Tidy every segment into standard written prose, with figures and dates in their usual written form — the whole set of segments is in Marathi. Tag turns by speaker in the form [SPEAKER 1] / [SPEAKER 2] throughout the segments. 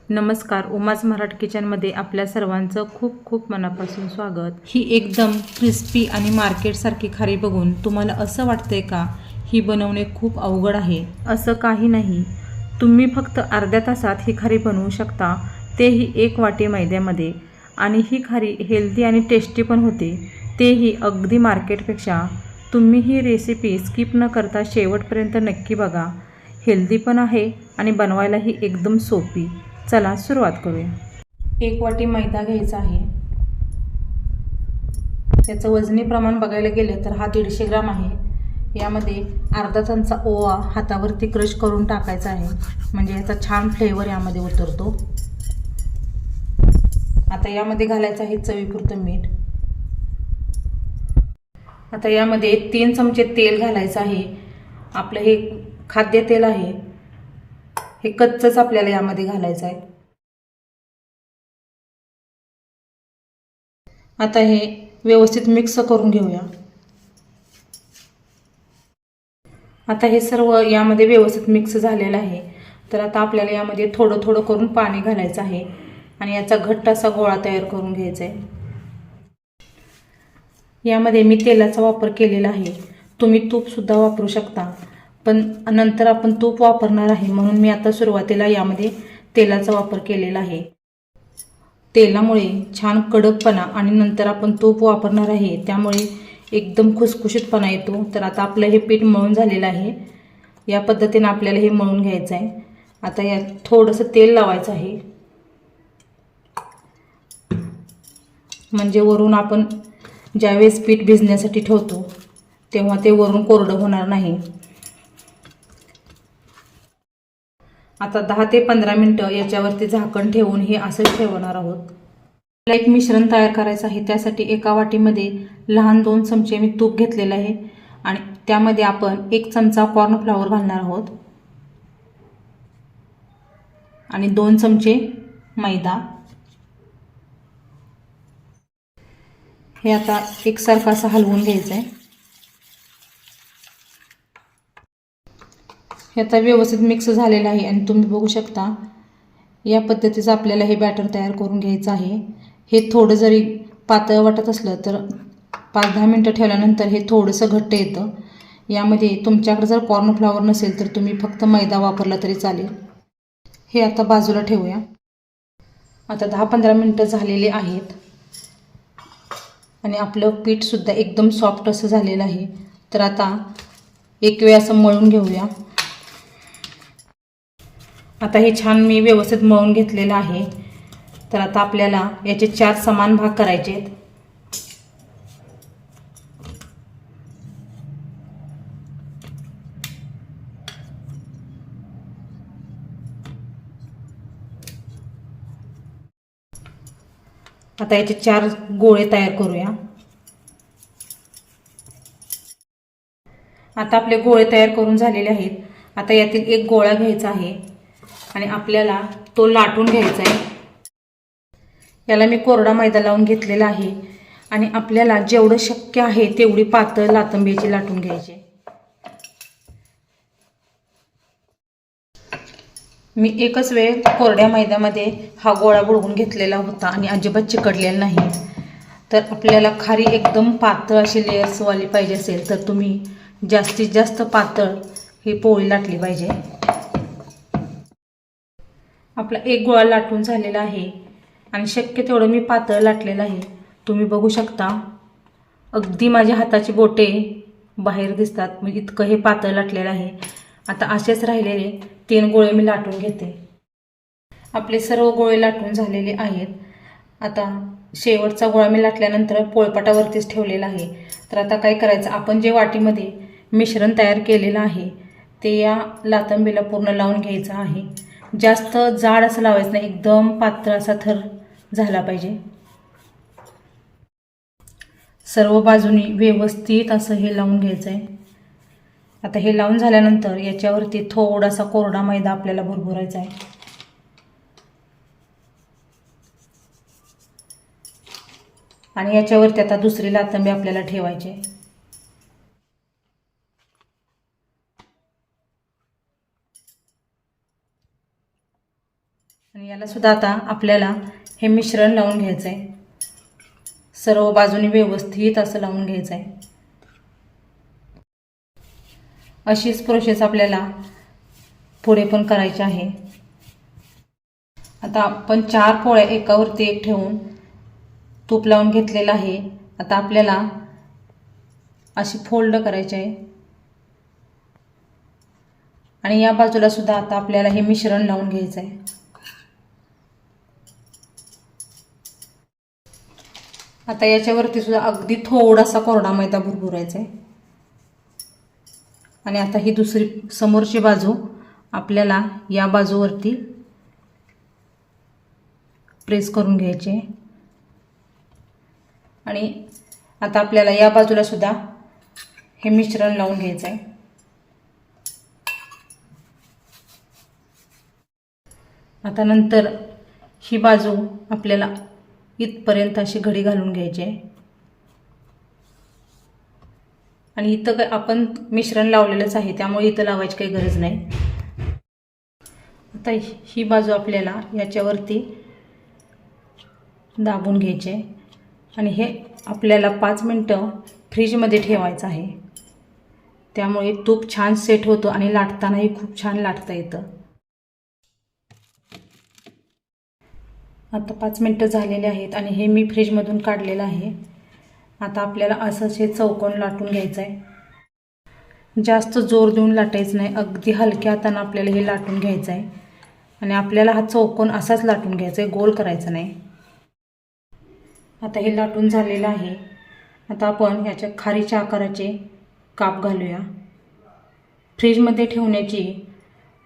[SPEAKER 1] नमस्कार, उमाज मराठी किचनमध्ये आपल्या सर्वांचं खूप खूप मनापासून स्वागत. ही एकदम क्रिस्पी आणि मार्केटसारखी खारी बघून तुम्हाला असं वाटतंय का ही बनवणे खूप अवघड आहे? असं काही नाही. तुम्ही फक्त अर्ध्या तासात ही खारी बनवू शकता, तेही 1 वाटी मैद्यामध्ये. आणि ही खारी हेल्दी आणि टेस्टी पण होते, तेही अगदी मार्केटपेक्षा. तुम्ही ही रेसिपी स्किप न करता शेवटपर्यंत नक्की बघा. हेल्दी पण आहे आणि बनवायलाही एकदम सोपी. चला सुरुवात करूया. 1 वाटी मैदा घ्यायचा आहे. त्याचं वजनी प्रमाण बघायला गेलं तर हा 150 ग्राम आहे. यामध्ये अर्धा चमचा ओवा हातावरती क्रश करून टाकायचा आहे, म्हणजे याचा छान फ्लेवर यामध्ये उतरतो. आता यामध्ये घालायचं आहे चवीपुरतं मीठ. आता यामध्ये 3 चमचे तेल घालायचं आहे. आपलं हे खाद्य तेल आहे, हे कच्चंच आपल्याला यामध्ये घालायचं आहे. आता हे व्यवस्थित मिक्स करून घेऊया. आता हे सर्व यामध्ये व्यवस्थित मिक्स झालेलं आहे. तर आता आपल्याला यामध्ये थोडं थोडं करून पाणी घालायचं आहे आणि याचा घट्ट असा गोळा तयार करून घ्यायचा आहे. यामध्ये मी तेलाचा वापर केलेला आहे. तुम्ही तूपसुद्धा वापरू शकता, पण नंतर आपण तूप वापरणार आहे म्हणून मी आता सुरुवातीला यामध्ये तेलाचा वापर केलेला आहे. तेलामुळे छान कडकपणा आणि नंतर आपण तूप वापरणार आहे, त्यामुळे एकदम खुसखुशीतपणा येतो. तर आता आपलं हे पीठ मळून झालेलं आहे. या पद्धतीने आपल्याला हे मळून घ्यायचं आहे. आता यात थोडंसं तेल लावायचं आहे, म्हणजे वरून आपण ज्यावेळेस पीठ भिजण्यासाठी ठेवतो तेव्हा ते वरून कोरडं होणार नाही. आता 10 ते 15 मिनटं याच्यावरती झाकण ठेवून हे असंच ठेवणार आहोत. आपल्याला एक मिश्रण तयार करायचं आहे. त्यासाठी एका वाटीमध्ये लहान 2 चमचे मी तूप घेतलेलं आहे आणि त्यामध्ये आपण 1 चमचा कॉर्नफ्लॉवर घालणार आहोत आणि 2 चमचे मैदा. हे आता एकसारखं असं हलवून घ्यायचं आहे. हे आता व्यवस्थित मिक्स झालेलं आहे आणि तुम्ही बघू शकता या पद्धतीचं आपल्याला हे बॅटर तयार करून घ्यायचं आहे. हे थोडं जरी पातळ वाटत असलं तर 5-10 मिनटं ठेवल्यानंतर हे थोडंसं घट्ट येतं. यामध्ये तुमच्याकडे जर कॉर्नफ्लॉवर नसेल तर तुम्ही फक्त मैदा वापरला तरी चालेल. हे आता बाजूला ठेवूया. आता 10-15 मिनटं झालेले आहेत आणि आपलं पीठसुद्धा एकदम सॉफ्ट असं झालेलं आहे. तर आता एक वेळ असं मळून घेऊया. आता हे छान मी व्यवस्थित मळून घेतलेलं आहे. तर आता आपल्याला याचे 4 समान भाग करायचे आहेत. आता याचे 4 गोळे तयार करूया. आता आपले गोळे तयार करून झालेले आहेत. आता यातील एक गोळा घ्यायचा आहे आणि आपल्याला तो लाटून घ्यायचा आहे. याला मी कोरडा मैदा लावून घेतलेला आहे आणि आपल्याला जेवढं शक्य आहे तेवढी पातळ लातंब्याची लाटून घ्यायची. मी एकच वेळ कोरड्या मैद्यामध्ये हा गोळा बुडवून घेतलेला होता आणि अजिबात चिकटलेला नाही. तर आपल्याला खारी एकदम पातळ अशी लेयर्सवाली पाहिजे असेल तर तुम्ही जास्तीत जास्त पातळ ही पोळी लाटली पाहिजे. आपला एक गोळा लाटून झालेला आहे आणि शक्य तेवढं मी पातळ लाटलेलं आहे. तुम्ही बघू शकता अगदी माझ्या हाताची बोटे बाहेर दिसतात, म्हणजे इतकं हे पातळ लाटलेलं आहे. आता असेच राहिलेले 3 गोळे मी लाटून घेते. आपले सर्व गोळे लाटून झालेले आहेत. आता शेवटचा गोळा मी लाटल्यानंतर पोळपाटावरतीच ठेवलेला आहे. तर आता काय करायचं, आपण जे वाटीमध्ये मिश्रण तयार केलेलं आहे ते या लातंबीला पूर्ण लावून घ्यायचं आहे. जास्त जाड असं लावायचं नाही, एकदम पातळ असा थर झाला पाहिजे. सर्व बाजूनी व्यवस्थित असं हे लावून घ्यायचं आहे. आता हे लावून झाल्यानंतर याच्यावरती थोडासा कोरडा मैदा आपल्याला भुरभुरायचा आहे. आणि याच्यावरती आता दुसरी लातंबी आपल्याला ठेवायची आहे. आणि याला सुद्धा आता आपल्याला हे मिश्रण लावून घ्यायचं आहे. सर्व बाजूनी व्यवस्थित असं लावून घ्यायचं आहे. अशीच प्रोसेस आपल्याला पुढे पण करायची आहे. आता आपण 4 पोळ्या एकावरती एक ठेवून तूप लावून घेतलेलं आहे. आता आपल्याला अशी फोल्ड करायची आहे आणि या बाजूला सुद्धा आता आपल्याला हे मिश्रण लावून घ्यायचं आहे. आता याच्यावरती सुद्धा अगदी थोडासा कोरडा मैदा भुरभुरायचा आहे. आणि आता ही दुसरी समोरची बाजू आपल्याला या बाजूवरती प्रेस करून घ्यायचे. आणि आता आपल्याला या बाजूला सुद्धा हे मिश्रण लावून घ्यायचं आहे. आता नंतर ही बाजू आपल्याला इथपर्यंत अशी घडी घालून घ्यायची आहे. आणि इथं आपण मिश्रण लावलेलंच आहे त्यामुळे इथं लावायची काही गरज नाही. आता ही बाजू आपल्याला याच्यावरती दाबून घ्यायचे आणि हे आपल्याला 5 मिनटं फ्रीजमध्ये ठेवायचं आहे. त्यामुळे तूप छान सेट होतं आणि लाटतानाही खूप छान लाटता येतं. आता 5 मिनटं झालेले आहेत आणि हे मी फ्रीजमधून काढलेलं आहे. आता आपल्याला असंच हे चौकोन लाटून घ्यायचं आहे. जास्त जोर देऊन लाटायचं नाही, अगदी हलक्या हाताने आपल्याला हे लाटून घ्यायचं आहे. आणि आपल्याला हा चौकोन असाच लाटून घ्यायचा आहे, गोल करायचा नाही. आता हे लाटून झालेलं आहे. आता आपण ह्याच्या खारीच्या आकाराचे काप घालूया. फ्रीजमध्ये ठेवण्याची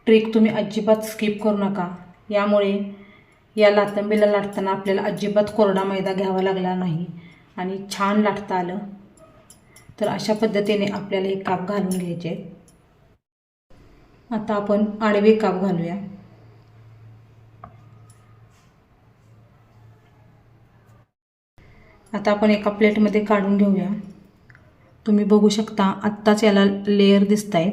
[SPEAKER 1] ट्रिक तुम्ही अजिबात स्किप करू नका. यामुळे या लातंबीला लाटताना आपल्याला अजिबात कोरडा मैदा घ्यावा लागला नाही आणि छान लाटता आलं. तर अशा पद्धतीने आपल्याला हे काप घालून घ्यायचे. आता आपण आडवे काप घालूया. आता आपण एका प्लेटमध्ये काढून घेऊया. तुम्ही बघू शकता आत्ताच याला लेयर दिसत आहेत.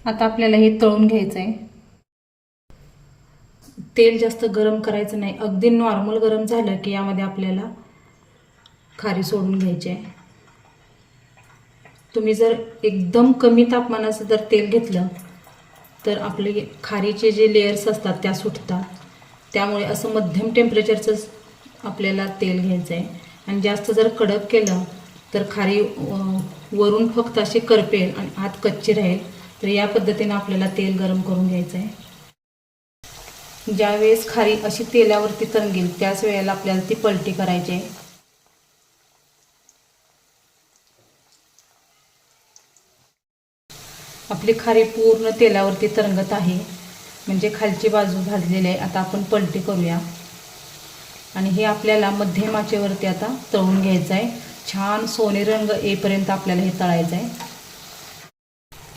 [SPEAKER 1] आता आपल्याला हे तळून घ्यायचं आहे. तेल जास्त गरम करायचं नाही, अगदी नॉर्मल गरम झालं की यामध्ये आपल्याला खारी सोडून घ्यायची आहे. तुम्ही जर एकदम कमी तापमानाचं जर तेल घेतलं तर आपले खारीचे जे लेयर्स असतात त्या सुटतात. त्यामुळे असं मध्यम टेम्परेचरचंच आपल्याला तेल घ्यायचं आहे. आणि जास्त जर कडक केलं तर खारी वरून फक्त अशी करपेल आणि आत कच्ची राहील. तर या पद्धतीने आपल्याला तेल गरम करून घ्यायचं आहे. ज्यावेळेस खारी अशी तेलावरती तरंगेल त्याच वेळेला आपल्याला ती पलटी करायची आहे. आपली खारी पूर्ण तेलावरती तरंगत आहे, म्हणजे खालची बाजू भाजलेली आहे. आता आपण पलटी करूया आणि हे आपल्याला मध्यम आचेवरती आता तळून घ्यायचं आहे. छान सोनेरी रंग येईपर्यंत आपल्याला हे तळायचं आहे.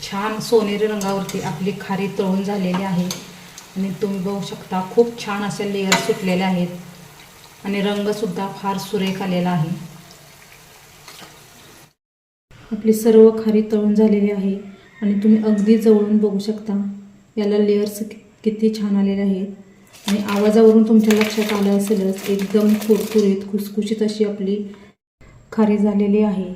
[SPEAKER 1] छान सोनेरी रंगावरती आपली खारी तळून झालेली आहे आणि तुम्ही बघू शकता खूप छान असे लेयर सुटलेले आहेत आणि रंगसुद्धा फार सुरेख आलेला आहे. आपली सर्व खारी तळून झालेली आहे आणि तुम्ही अगदी जवळून बघू शकता याला लेयर्स किती छान आलेले आहेत. आणि आवाजावरून तुमच्या लक्षात आलं असेलच, एकदम कुरकुरीत खुसखुशीत अशी आपली खारी झालेली आहे.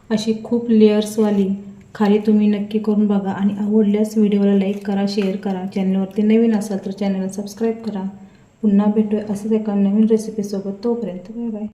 [SPEAKER 1] अशी खूप लेयर्सवाली खारी तुम्ही नक्की करून बघा आणि आवडल्यास व्हिडिओला लाईक करा, शेअर करा. चॅनलवरती नवीन असाल तर चॅनलला सबस्क्राईब करा. पुन्हा भेटूया असंच एका नवीन रेसिपीसोबत. तोपर्यंत बाय बाय.